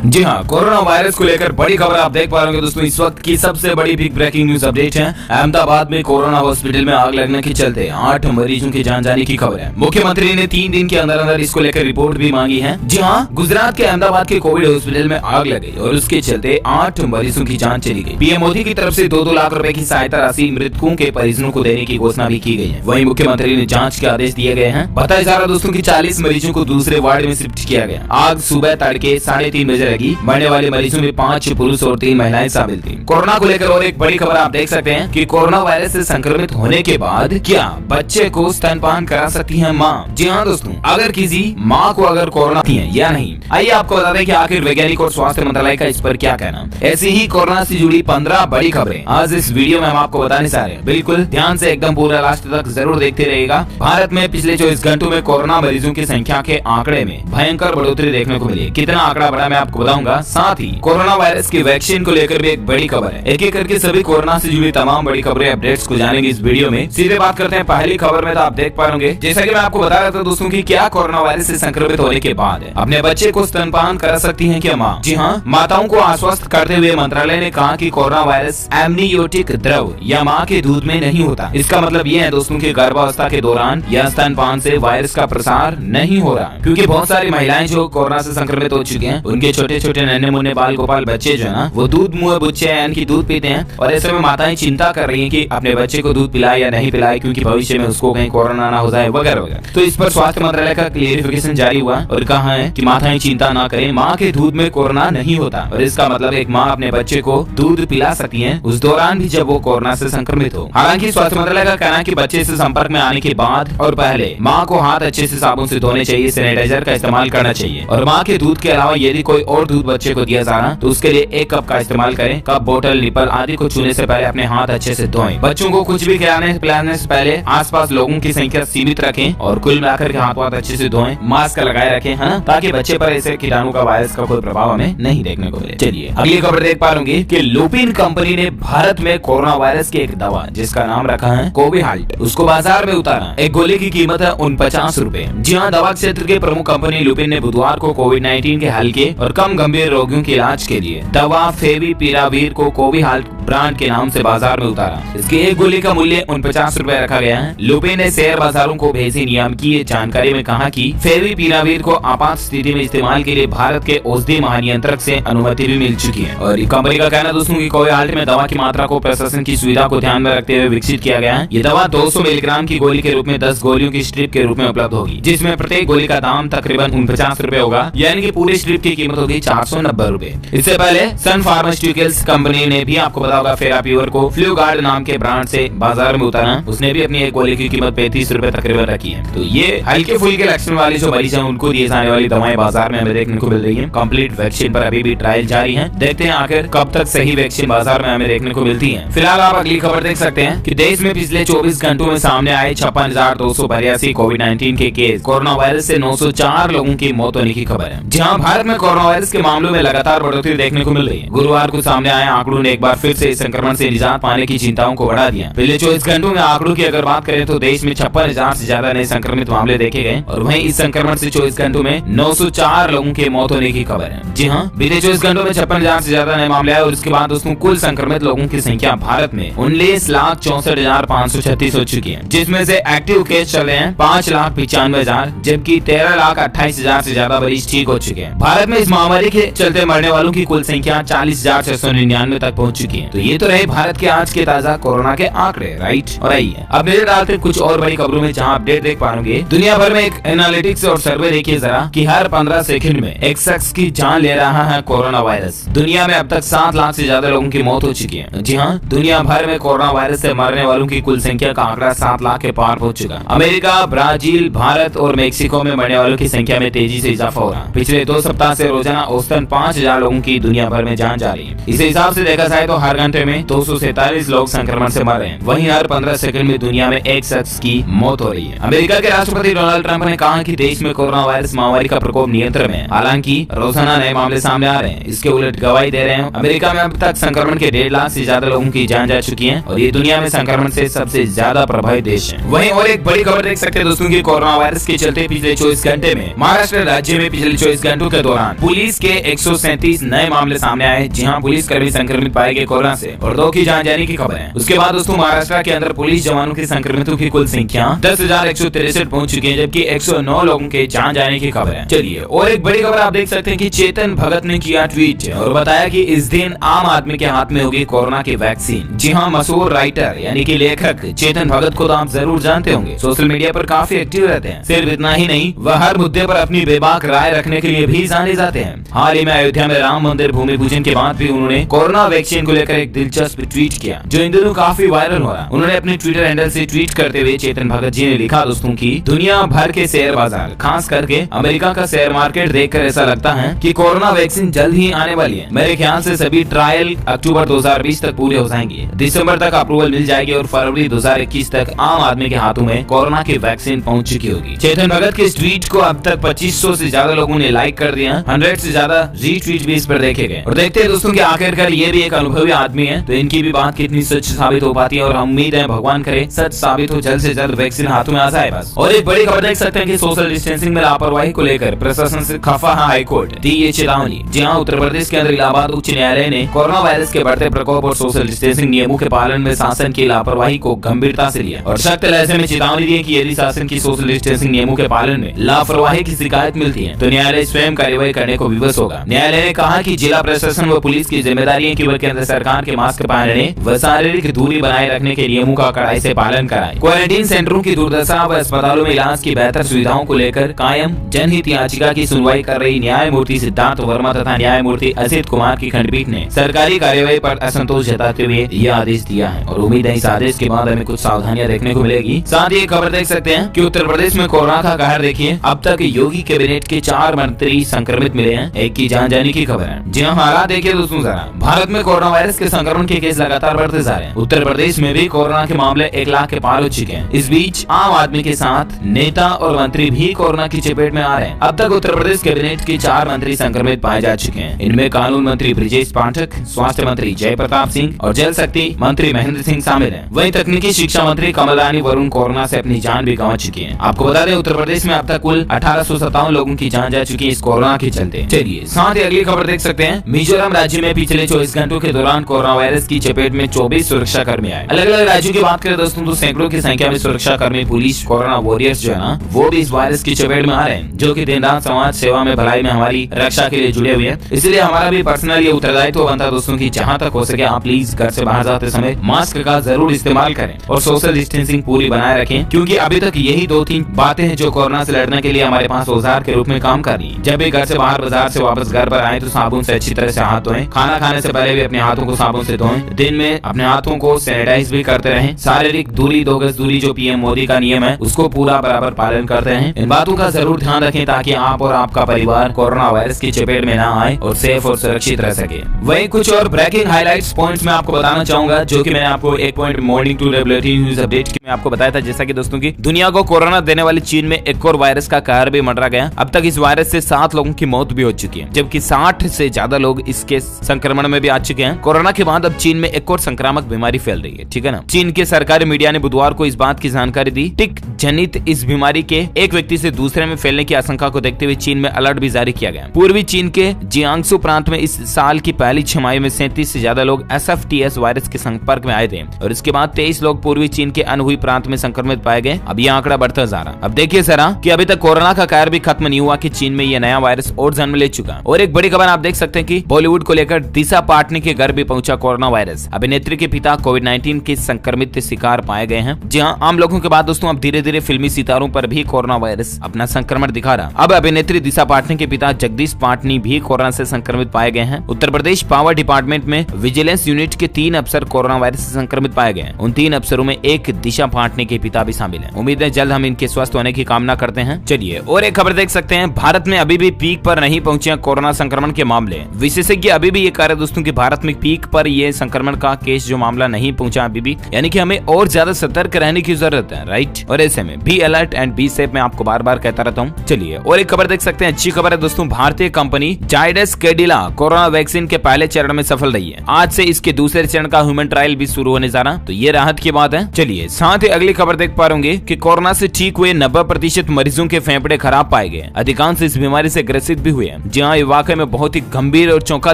जी हाँ, corona virus को लेकर बड़ी खबर आप देख पा रहे होंगे दोस्तों। इस वक्त की सबसे बड़ी बिग ब्रेकिंग न्यूज अपडेट है। अहमदाबाद में कोरोना हॉस्पिटल में आग लगने के चलते 8 मरीजों की जान जाने की खबर है। मुख्यमंत्री ने 3 दिन के अंदर अंदर इसको लेकर रिपोर्ट भी मांगी है। जी हाँ, गुजरात के अहमदाबाद के कोविड हॉस्पिटल में आग लग गई और उसके चलते 8 मरीजों की जान चली गई। पीएम मोदी की तरफ से 2-2 लाख रुपए की सहायता राशि मृतकों के परिजनों को देने की घोषणा भी की गई है। वहीं मुख्यमंत्री ने जाँच के आदेश दिए गए हैं। बताया जा रहा दोस्तों की 40 मरीजों को दूसरे वार्ड में शिफ्ट किया गया। आग सुबह तड़के 3:30 बजे लगी। मरने वाले मरीजों में 5 पुरुष और 3 महिलाएं शामिल थी। कोरोना को लेकर और एक बड़ी खबर आप देख सकते हैं कि कोरोना वायरस से संक्रमित होने के बाद क्या बच्चे को स्तनपान करा सकती है माँ? जी हाँ दोस्तों, अगर किसी माँ को अगर कोरोना है या नहीं, आइए आपको बता दें कि आखिर वैज्ञानिक और स्वास्थ्य मंत्रालय का इस पर क्या कहना। ऐसी ही कोरोना से जुड़ी 15 बड़ी खबरें आज इस वीडियो में हम आपको बताने जा रहे हैं। बिल्कुल ध्यान से एकदम पूरा लास्ट तक जरूर देखते रहिएगा। भारत में पिछले 24 घंटों में कोरोना मरीजों की संख्या के आंकड़े में भयंकर बढ़ोतरी देखने को मिली। कितना आंकड़ा बढ़ा मैं आपको बताऊंगा। साथ ही कोरोना वायरस की वैक्सीन को लेकर भी एक बड़ी खबर है। एक एक करके सभी कोरोना से जुड़ी तमाम बड़ी खबरें अपडेट्स को जानेंगे इस वीडियो में। सीधे बात करते हैं पहली खबर में। तो आप देख पा रहे जैसा कि मैं आपको बता रहा था दोस्तों की क्या कोरोना वायरस से संक्रमित होने के बाद अपने बच्चे को स्तनपान करा सकती है क्या माँ? जी हाँ, माताओं को आश्वस्त करते हुए मंत्रालय ने कहा कि कोरोना वायरस एमनियोटिक द्रव या माँ के दूध में नहीं होता। इसका मतलब ये है दोस्तों की गर्भावस्था के दौरान या स्तनपान से वायरस का प्रसार नहीं हो रहा, क्योंकि बहुत सारी महिलाएं जो कोरोना से संक्रमित हो चुकी हैं, उनके छोटे छोटे नन्हे मुन्ने बाल गोपाल बच्चे जो है ना, वो दूध मुँह बुच्चे यानी कि दूध पीते हैं। और ऐसे में माताएं चिंता कर रही हैं कि अपने बच्चे को दूध पिलाए या नहीं पिलाए, क्योंकि भविष्य में उसको कहीं कोरोना ना हो जाए वगैरह वगैरह। तो इस पर स्वास्थ्य मंत्रालय का क्लियरिफिकेशन जारी हुआ और कहा है कि माताएं चिंता ना करें, माँ के दूध में कोरोना नहीं होता। और इसका मतलब एक माँ अपने बच्चे को दूध पिला सकती है उस दौरान भी जब वो कोरोना से संक्रमित हो। हालांकि स्वास्थ्य मंत्रालय का कहना है कि बच्चे से संपर्क में आने के बाद और पहले माँ को हाथ अच्छे से साबुन से धोने चाहिए, सैनिटाइजर का इस्तेमाल करना चाहिए। और माँ के दूध के अलावा यदि कोई और दूध बच्चे को दिया जा रहा तो उसके लिए 1 कप का इस्तेमाल करें। कप, बोतल, निपल आदि को छूने से पहले अपने हाथ अच्छे से धोएं। बच्चों को कुछ भी खिलाने पिलाने से पहले आसपास लोगों की संख्या सीमित रखें और कुल मिलाकर के हाथ अच्छे से धोएं। मास्क लगाए रखें, है ना, ताकि बच्चे पर ऐसे कीटाणु का वायरस का कोई प्रभाव हमें नहीं देखने को मिले। चलिए अगली खबर देख पा रहे कि लुपिन कंपनी ने भारत में कोरोना वायरस की एक दवा जिसका नाम रखा है कोविहाल्ट, उसको बाजार में उतारा। एक गोली की कीमत है 49 रुपए। जी हाँ, दवा क्षेत्र के प्रमुख कंपनी लुपिन ने बुधवार को कोविड-19 के हल्के और कम गंभीर रोगियों के इलाज के लिए दवा फेविपिरावीर को कोविहाल्ट ब्रांड के नाम से बाजार में उतारा। इसकी एक गोली का मूल्य 49 रुपए रखा गया है। लुपिन ने शेयर बाजारों को भेजी नियामकीय जानकारी में कहा कि फेविपिरावीर को आपात स्थिति में इस्तेमाल के लिए भारत के औषधि महानियंत्रक से अनुमति भी मिल चुकी है। और कंपनी का कहना दोस्तों की कोविहाल्ट में दवा की मात्रा को प्रशासन की सुविधा को ध्यान में रखते हुए विकसित किया गया है। ये दवा 200 मिलीग्राम की गोली के रूप में 10 गोलियों की स्ट्रिप के रूप में उपलब्ध होगी, जिसमें प्रत्येक गोली का दाम तकरीबन 49 रुपए होगा, यानी कि पूरी स्ट्रिप की कीमत होगी 490 रुपए। इससे पहले सन फार्मास्यूटिकल्स कंपनी ने भी आपको पता होगा फेराप्योर को फ्लूगार्ड नाम के ब्रांड से बाजार में उतारा। उसने भी अपनी एक गोली की कीमत 35 रुपए तकरीबन रखी है। तो ये हल्के फुल्के लक्षण वाले जो मरीज हैं उनको दिए जाने वाली दवाएं बाजार में हमें देखने को मिल रही है। कंप्लीट वैक्सीन पर अभी भी ट्रायल जारी है। देखते हैं आखिर कब तक सही वैक्सीन बाजार में हमें देखने को मिलती है। फिलहाल आप अगली खबर देख सकते हैं कि देश में पिछले 24 घंटों में सामने आए 56,282 कोविड-19 के केस। कोरोना वायरस से 904 लोगों की मौत होने की खबर है। जहां भारत में कोरोना वायरस के मामलों में लगातार बढ़ोतरी देखने को मिल रही है। गुरुवार को सामने आए आंकड़ों ने एक बार फिर से इस संक्रमण से निजात पाने की चिंताओं को बढ़ा दिया। पिछले 24 घंटों में आंकड़ों की अगर बात करें तो देश में 56,000 से ज्यादा नए संक्रमित मामले देखे गए और वहीं इस संक्रमण से 24 घंटों में 904 लोगों की मौत होने की खबर है। जी हाँ, बीते 24 घंटों में 56,000 से ज्यादा नए मामले आए और उसके बाद दोस्तों कुल संक्रमित लोगों की संख्या भारत में 19,64,536 हो चुकी है, जिसमें से एक्टिव केस चल रहे हैं 5,95,000, जबकि 13,28,000 से ज्यादा मरीज ठीक हो चुके हैं। भारत में इस महामारी के चलते मरने वालों की कुल संख्या 40,699 तक पहुंच चुकी है। तो ये तो रहे भारत के आज के ताजा कोरोना के आंकड़े, राइट। और आइए अब नजर डालते हैं कुछ और बड़ी खबरों में, जहां अपडेट देख पाओगे। दुनिया भर में एक एनालिटिक्स और सर्वे देखिए जरा कि हर 15 सेकंड में एक शख्स की जान ले रहा है कोरोना वायरस। दुनिया में अब तक 7 लाख से ज्यादा लोगों की मौत हो चुकी है। जी हाँ, दुनिया भर में कोरोना वायरस से मरने वालों की कुल संख्या का आंकड़ा 7 लाख के पार पहुंच चुका। अमेरिका, ब्राजील, भारत और मेक्सिको में मरने वालों की संख्या में तेजी से इजाफा हो रहा है। पिछले 2 सप्ताह से रोजाना औसतन 5,000 लोगों की दुनिया भर में जान जा रही है। इस हिसाब से देखा जाए तो हर घंटे में 247 लोग संक्रमण से मर रहे हैं। वहीं हर 15 सेकंड में दुनिया में एक शख्स की मौत हो रही है। अमेरिका के राष्ट्रपति डोनाल्ड ट्रंप ने कहा कि देश में कोरोना वायरस महामारी का प्रकोप नियंत्रण में है। हालांकि रोजाना नए मामले सामने आ रहे हैं। इसके उलट गवाही दे रहे हैं अमेरिका में अब तक संक्रमण के 1.5 लाख से ज्यादा लोगों की जान जा चुकी है और ये दुनिया में संक्रमण से सबसे ज्यादा प्रभावित देश है। वहीं और एक बड़ी खबर देख सकते हैं दोस्तों की कोरोना वायरस के चलते पिछले 24 घंटे में महाराष्ट्र राज्य में पिछले 24 घंटों के दौरान पुलिस 20 के 137 नए मामले सामने आए, जहां पुलिस कर्मी संक्रमित पाए गए कोरोना से और 2 की जान जाने की खबर है। उसके बाद दोस्तों महाराष्ट्र के अंदर पुलिस जवानों की संक्रमितों की कुल संख्या 10,163 पहुंच चुकी है, जबकि 109 लोगों के जान जाने की खबर है। चलिए और एक बड़ी खबर आप देख सकते हैं कि चेतन भगत ने किया ट्वीट और बताया कि इस दिन आम आदमी के हाथ में होगी कोरोना की वैक्सीन। जी हाँ, मशहूर राइटर यानी कि लेखक चेतन भगत को तो आप जरूर जानते होंगे, सोशल मीडिया पर काफी एक्टिव रहते हैं। सिर्फ इतना ही नहीं, वह हर मुद्दे पर अपनी बेबाक राय रखने के लिए भी जाने जाते हैं। हाल ही में अयोध्या में राम मंदिर भूमि पूजन के बाद भी उन्होंने कोरोना वैक्सीन को लेकर एक दिलचस्प ट्वीट किया, जो इन दिनों काफी वायरल हो रहा। उन्होंने अपने ट्विटर हैंडल से ट्वीट करते हुए चेतन भगत जी ने लिखा, दोस्तों की दुनिया भर के शेयर बाजार, खास करके अमेरिका का शेयर मार्केट देखकर ऐसा लगता है कि कोरोना वैक्सीन जल्द ही आने वाली है। मेरे ख्याल से सभी ट्रायल अक्टूबर 2020 तक पूरे हो जाएंगे, दिसंबर तक अप्रूवल मिल जाएगी और फरवरी 2021 तक आम आदमी के हाथों में कोरोना की वैक्सीन पहुंच चुकी होगी। चेतन भगत के इस ट्वीट को अब तक 2500 से ज्यादा लोगों ने लाइक कर दिया, 100 से ज्यादा रीट्वीट भी इस पर देखे गए। और देखते हैं दोस्तों कि आखिरकार ये भी एक अनुभवी आदमी है, तो इनकी भी बात कितनी सच साबित हो पाती है। और उम्मीद है भगवान करे सच साबित हो, जल्द से जल्द वैक्सीन हाथों में आ जाए बस। और एक बड़ी खबर देख सकते हैं कि सोशल डिस्टेंसिंग में लापरवाही को लेकर प्रशासन से खफा है हाई कोर्ट, दी ये चेतावनी। जी हाँ, उत्तर प्रदेश के अंदर इलाहाबाद उच्च न्यायालय ने कोरोना वायरस के बढ़ते प्रकोप और सोशल डिस्टेंसिंग नियमों के पालन में शासन की लापरवाही को गंभीरता से लिया और सख्त लहजे में चेतावनी दी कि यदि शासन की सोशल डिस्टेंसिंग नियमों के पालन में लापरवाही की शिकायत मिलती है तो न्यायालय स्वयं कार्रवाई करने को विवश होगा। न्यायालय ने कहा कि जिला प्रशासन व पुलिस की जिम्मेदारी है कि वह केंद्र सरकार के मास्क पहनने व शारीरिक दूरी बनाए रखने के नियमों का कड़ाई से पालन कराए। क्वारंटीन सेंटरों की दुर्दशा व अस्पतालों में इलाज की बेहतर सुविधाओं को लेकर कायम जनहित याचिका की सुनवाई कर रही न्यायमूर्ति सिद्धार्थ वर्मा तथा न्यायमूर्ति असित कुमार की खंडपीठ ने सरकारी कार्यवाही पर असंतोष जताते हुए यह आदेश दिया है और उम्मीद है इस आदेश के बाद हमें कुछ सावधानियां देखने को मिलेगी। साथ ही खबर देख सकते हैं कि उत्तर प्रदेश में कोरोना का कहर देखिए, अब तक योगी कैबिनेट के 4 मंत्री संक्रमित मिले हैं, 1 की जान जाने की खबर है। जी हाँ, हालात देखिए दोस्तों जरा, भारत में कोरोना वायरस के संक्रमण के केस लगातार बढ़ते जा रहे हैं। उत्तर प्रदेश में भी कोरोना के मामले 1 लाख के पार हो चुके हैं। इस बीच आम आदमी के साथ नेता और मंत्री भी कोरोना की चपेट में आ रहे हैं। अब तक उत्तर प्रदेश कैबिनेट के 4 मंत्री संक्रमित पाए जा चुके हैं। इनमें कानून मंत्री ब्रिजेश पाठक, स्वास्थ्य मंत्री जय प्रताप सिंह और जल शक्ति मंत्री महेंद्र सिंह शामिल हैं। वहीं तकनीकी शिक्षा मंत्री कमल रानी वरुण कोरोना से अपनी जान भी गंवा चुकी हैं। आपको बता दें उत्तर प्रदेश में अब तक कुल 1857 लोगों की जान जा चुकी है इस कोरोना के चलते। चलिए साथ ही अगली खबर देख सकते हैं, मिजोरम राज्य में पिछले 24 घंटों के दौरान कोरोना वायरस की चपेट में 24 सुरक्षा कर्मी आए। अलग अलग राज्यों की बात करें दोस्तों तो सैकड़ों की संख्या में सुरक्षा कर्मी, पुलिस, कोरोना वॉरियर्स जो है ना, वो भी इस वायरस की चपेट में आ रहे हैं, जो कि दिन रात समाज सेवा में, भलाई में हमारी रक्षा के लिए जुड़े हुए हैं। इसलिए हमारा भी पर्सनल ये उत्तरदायित्व बनता है दोस्तों की जहाँ तक हो सके आप प्लीज घर से बाहर जाते समय मास्क का जरूर इस्तेमाल करें और सोशल डिस्टेंसिंग पूरी बनाए रखें, क्योंकि अभी तक यही 2-3 बातें हैं जो कोरोना से लड़ने के लिए हमारे पास औजार के रूप में काम कर रही है। जब भी घर से बाहर, बाजार से वापस घर पर आए तो साबुन से अच्छी तरह से हाथ धोएं। खाना खाने से पहले भी अपने हाथों को साबुन से धोएं। दिन में अपने हाथों को सैनिटाइज भी करते रहें। शारीरिक दूरी 2 गज दूरी जो पीएम मोदी का नियम है उसको पूरा बराबर पालन करते हैं। इन बातों का जरूर ध्यान रखें ताकि आप और आपका परिवार कोरोना वायरस की चपेट में ना आए और सेफ और सुरक्षित रह सके। वहीं कुछ और ब्रेकिंग हाइलाइट्स पॉइंट्स में आपको बताना चाहूंगा, जो कि मैंने आपको एक point morning to regulatory news update में आपको बताया था। जैसा कि दोस्तों की दुनिया को कोरोना देने वाली चीन में एक और वायरस का कहर भी मंडरा गया। अब तक इस वायरस से 7 लोगों की मौत भी हो चुकी है, जबकि 60 से ज्यादा लोग इसके संक्रमण में भी आ चुके हैं। कोरोना के बाद अब चीन में एक और संक्रामक बीमारी फैल रही है, ठीक है ना। चीन के सरकारी मीडिया ने बुधवार को इस बात की जानकारी दी। टिक जनित इस बीमारी के एक व्यक्ति से दूसरे में फैलने की आशंका को देखते हुए चीन में अलर्ट भी जारी किया गया। पूर्वी चीन के जियांगसू प्रांत में इस साल की पहली छमाही में 37 से ज्यादा लोग SFTS वायरस के संपर्क में आए थे और इसके बाद 23 लोग पूर्वी चीन के अनहुई प्रांत में संक्रमित पाए गए। अब यह आंकड़ा बढ़ता जा रहा। अब देखिए जरा कि अभी तक कोरोना का कहर भी खत्म नहीं हुआ कि चीन में यह नया वायरस और जन्म ले चुका। और एक बड़ी खबर आप देख सकते हैं कि बॉलीवुड को लेकर दिशा पाटनी के घर भी पहुंचा कोरोना वायरस। अभिनेत्री के पिता कोविड-19 के संक्रमित शिकार पाए गए हैं। जी हाँ, आम लोगों के बाद दोस्तों अब धीरे धीरे फिल्मी सितारों पर भी कोरोना वायरस अपना संक्रमण दिखा रहा। अब अभिनेत्री दिशा पाटनी के पिता जगदीश पाटनी भी कोरोना से संक्रमित पाए गए हैं। उत्तर प्रदेश पावर डिपार्टमेंट में विजिलेंस यूनिट के 3 अफसर कोरोना वायरस से संक्रमित पाए गए हैं। उन 3 अफसरों में एक दिशा पाटनी के पिता भी शामिल हैं। उम्मीद है जल्द हम इनके स्वस्थ होने की कामना करते हैं। चलिए और एक खबर देख सकते हैं, भारत में अभी भी पीक पर नहीं पहुंचे कोरोना संक्रमण के मामले। विशेषज्ञ अभी भी ये कह रहे दोस्तों कि भारत में पीक पर ये संक्रमण का केस जो मामला नहीं पहुंचा अभी भी, यानी कि हमें और ज्यादा सतर्क रहने की जरूरत है, राइट। और ऐसे में be alert and be safe मैं आपको बार बार कहता रहता हूँ। चलिए और एक खबर देख सकते हैं, अच्छी खबर है दोस्तों, भारतीय company Zydus Cadila corona vaccine के पहले चरण में सफल रही है। आज से इसके दूसरे चरण का ह्यूमन ट्रायल भी शुरू होने जा रहा, तो ये राहत की बात है। चलिए साथ ही अगली खबर देख पा रहे कि कोरोना से ठीक हुए 90% मरीजों के फेफड़े खराब पाए गए। अधिकांश इस बीमारी से ग्रसित भी हुए। हैं। जी हाँ, ये वाकई में बहुत ही गंभीर और चौंका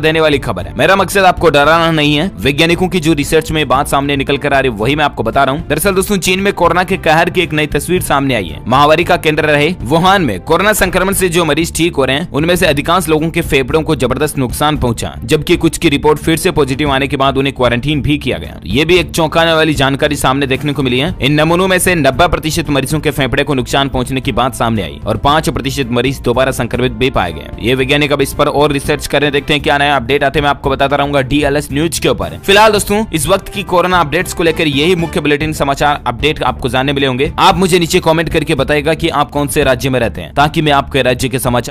देने वाली खबर है। मेरा मकसद आपको डराना नहीं है, वैज्ञानिकों की जो रिसर्च में बात सामने निकल कर आ रही वही मैं आपको बता रहा हूँ। दरअसल दोस्तों, चीन में कोरोना के कहर की एक नई तस्वीर सामने आई है। महामारी का केंद्र रहे वुहान में कोरोना संक्रमण से जो मरीज ठीक हो रहे हैं, उनमें से अधिकांश लोगों के फेफड़ों को जबरदस्त नुकसान पहुंचा, जबकि कुछ की रिपोर्ट फिर से पॉजिटिव आने के बाद उन्हें क्वारंटीन भी किया गया। ये भी एक चौंकाने वाली जानकारी सामने देखने को मिली है। इन नमूनों में से 90% मरीजों के फेफड़े को नुकसान पहुंचने की बात सामने आई और 5% मरीज दोबारा संक्रमित भी पाए गए। ये वैज्ञानिक अब इस पर और रिसर्च कर रहे हैं। देखते हैं क्या नया अपडेट आते हैं, मैं आपको बताता रहूंगा DLS न्यूज के ऊपर। फिलहाल दोस्तों, इस वक्त की कोरोना अपडेट्स को लेकर यही मुख्य बुलेटिन समाचार अपडेट आपको जानने मिले होंगे। आप मुझे नीचे कमेंट करके बताएगा कि आप कौन से राज्य में रहते हैं, ताकि मैं आपके राज्य के समाचार